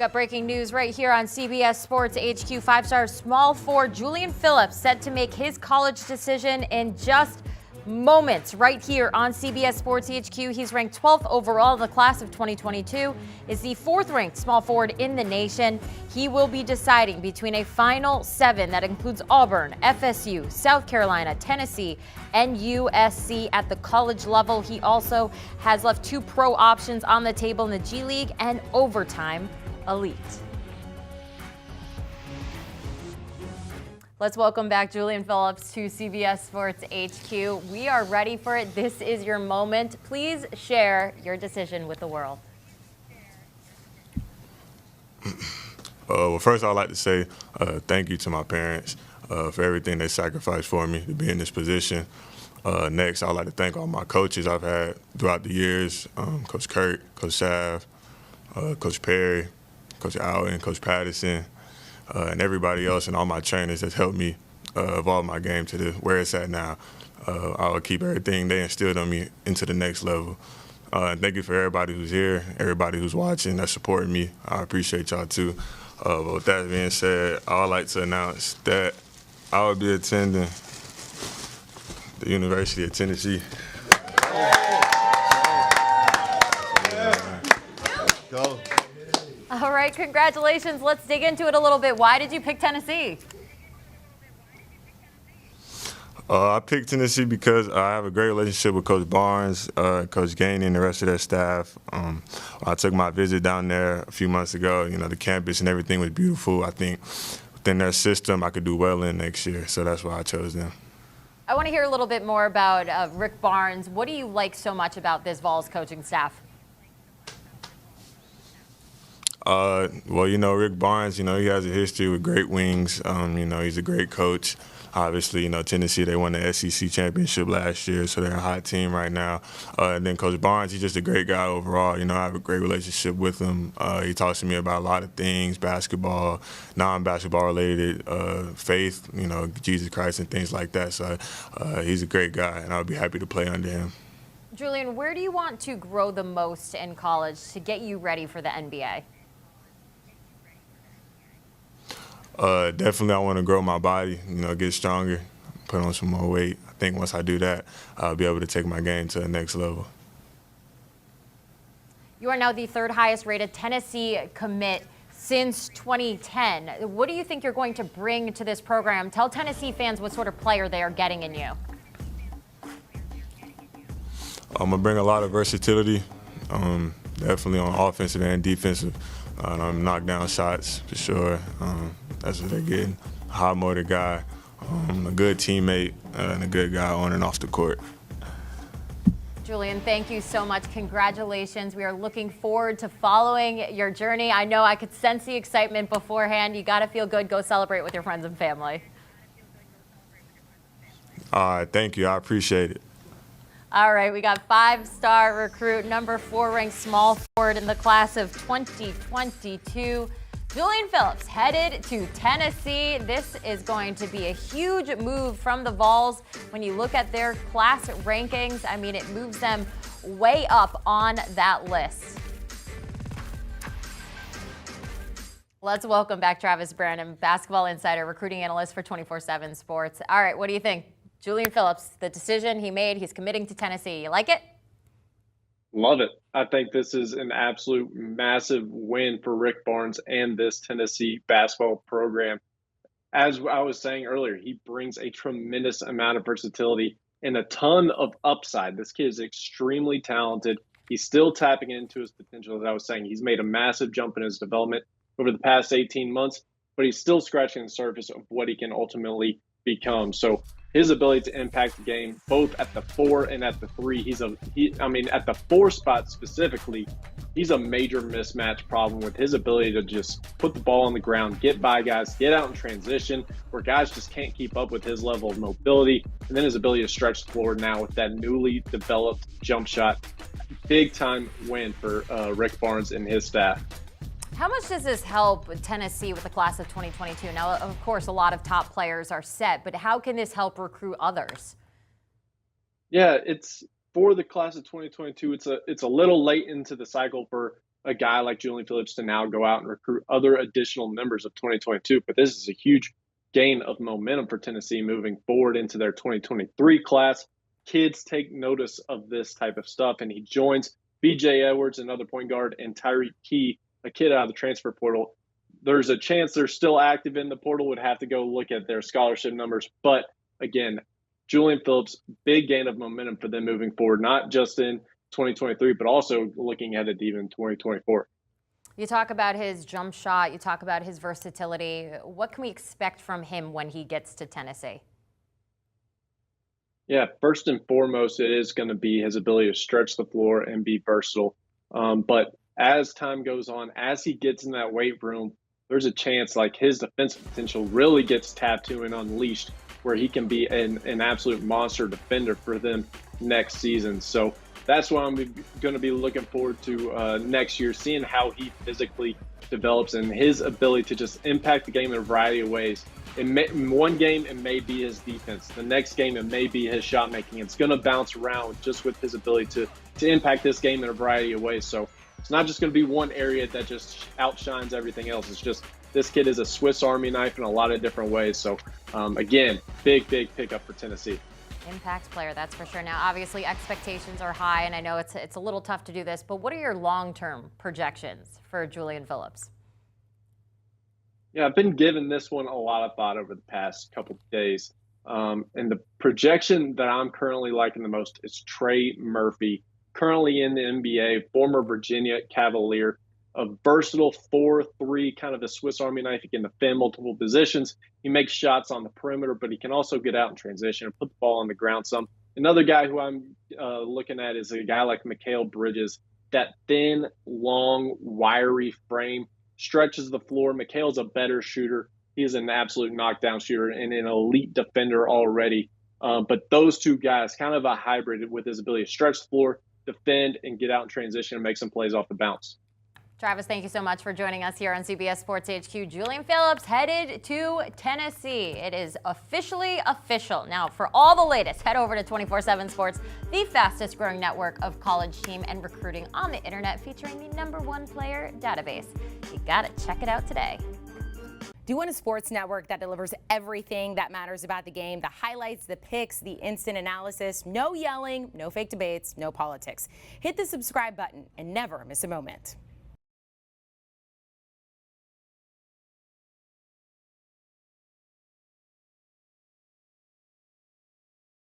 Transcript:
Got breaking news right here on CBS Sports HQ. Five-star small forward Julian Phillips set to make his college decision in just moments right here on CBS Sports HQ. He's ranked 12th overall in the class of 2022, is the 4th ranked small forward in the nation. He will be deciding between a final 7 that includes Auburn, FSU, South Carolina, Tennessee, and USC at the college level. He also has left 2 pro options on the table in the G League and overtime elite. Let's welcome back Julian Phillips to CBS Sports HQ. We are ready for it. This is your moment. Please share your decision with the world. Well, first I'd like to say thank you to my parents for everything they sacrificed for me to be in this position. Next, I'd like to thank all my coaches I've had throughout the years, Coach Kurt, Coach Sav, Coach Perry, Coach Allen, Coach Patterson, and everybody else and all my trainers that's helped me evolve my game to where it's at now. I'll keep everything they instilled on me into the next level. Thank you for everybody who's here, everybody who's watching, that's supporting me. I appreciate y'all too. But with that being said, I would like to announce that I will be attending the University of Tennessee. Go. All right, congratulations. Let's dig into it a little bit. Why did you pick Tennessee? I picked Tennessee because I have a great relationship with Coach Barnes, Coach Gainey, and the rest of their staff. I took my visit down there a few months ago. You know, the campus and everything was beautiful. I think within their system I could do well in next year, so that's why I chose them. I want to hear a little bit more about Rick Barnes. What do you like so much about this Vols coaching staff? Well, you know, Rick Barnes, you know, he has a history with great wings. You know, he's a great coach. Obviously, you know, Tennessee, they won the SEC championship last year, so they're a hot team right now. And then Coach Barnes, he's just a great guy overall. You know, I have a great relationship with him. He talks to me about a lot of things, basketball, non-basketball related, faith, you know, Jesus Christ and things like that. So he's a great guy, and I'll be happy to play under him. Julian, where do you want to grow the most in college to get you ready for the NBA? Definitely I want to grow my body, you know, get stronger, put on some more weight. I think once I do that, I'll be able to take my game to the next level. You are now the 3rd highest rated Tennessee commit since 2010. What do you think you're going to bring to this program? Tell Tennessee fans what sort of player they are getting in you. I'm going to bring a lot of versatility, definitely on offensive and defensive. Knock down shots for sure. That's what they're getting. A high-motor guy, a good teammate, and a good guy on and off the court. Julian, thank you so much. Congratulations. We are looking forward to following your journey. I know I could sense the excitement beforehand. You got to feel good. Go celebrate with your friends and family. All right, thank you. I appreciate it. All right, we got 5-star recruit, number 4 ranked small forward in the class of 2022. Julian Phillips headed to Tennessee. This is going to be a huge move from the Vols. When you look at their class rankings, I mean, it moves them way up on that list. Let's welcome back Travis Brandon, basketball insider, recruiting analyst for 24/7 Sports. All right, what do you think? Julian Phillips, the decision he made, he's committing to Tennessee. You like it? Love it. I think this is an absolute massive win for Rick Barnes and this Tennessee basketball program. As I was saying earlier, he brings a tremendous amount of versatility and a ton of upside. This kid is extremely talented. He's still tapping into his potential. As I was saying, he's made a massive jump in his development over the past 18 months, but he's still scratching the surface of what he can ultimately become. So his ability to impact the game, both at the 4 and at the 3, at the 4 spot specifically, he's a major mismatch problem with his ability to just put the ball on the ground, get by guys, get out in transition, where guys just can't keep up with his level of mobility, and then his ability to stretch the floor now with that newly developed jump shot. Big time win for Rick Barnes and his staff. How much does this help Tennessee with the class of 2022? Now, of course, a lot of top players are set, but how can this help recruit others? Yeah, it's for the class of 2022. It's a little late into the cycle for a guy like Julian Phillips to now go out and recruit other additional members of 2022. But this is a huge gain of momentum for Tennessee moving forward into their 2023 class. Kids take notice of this type of stuff, and he joins B.J. Edwards, another point guard, and Tyreek Key, a kid out of the transfer portal. There's a chance they're still active in the portal. Would have to go look at their scholarship numbers. But again, Julian Phillips, big gain of momentum for them moving forward, not just in 2023, but also looking ahead at even 2024. You talk about his jump shot. You talk about his versatility. What can we expect from him when he gets to Tennessee? Yeah, first and foremost, it is going to be his ability to stretch the floor and be versatile. But as time goes on, as he gets in that weight room, there's a chance like his defensive potential really gets tapped to and unleashed, where he can be an absolute monster defender for them next season. So that's what I'm going to be looking forward to next year, seeing how he physically develops and his ability to just impact the game in a variety of ways. In one game, it may be his defense. The next game, it may be his shot making. It's going to bounce around just with his ability to impact this game in a variety of ways. So it's not just going to be one area that just outshines everything else. It's just this kid is a Swiss Army knife in a lot of different ways. So, again, big pickup for Tennessee. Impact player, that's for sure. Now, obviously, expectations are high, and I know it's a little tough to do this, but what are your long-term projections for Julian Phillips? Yeah, I've been giving this one a lot of thought over the past couple of days. And the projection that I'm currently liking the most is Trey Murphy, currently in the NBA, former Virginia Cavalier, a versatile 4-3, kind of a Swiss Army knife. He can defend multiple positions. He makes shots on the perimeter, but he can also get out in transition and put the ball on the ground some. Another guy who I'm looking at is a guy like Mikal Bridges, that thin, long, wiry frame. Stretches the floor. Mikal's a better shooter. He is an absolute knockdown shooter and an elite defender already. But those two guys, kind of a hybrid with his ability to stretch the floor, defend, and get out in transition and make some plays off the bounce. Travis, thank you so much for joining us here on CBS Sports HQ. Julian Phillips headed to Tennessee. It is officially official. Now, for all the latest, head over to 24/7 Sports, the fastest growing network of college team and recruiting on the internet, featuring the #1 player database. You got to check it out today. Do you want a sports network that delivers everything that matters about the game? The highlights, the picks, the instant analysis, no yelling, no fake debates, no politics. Hit the subscribe button and never miss a moment.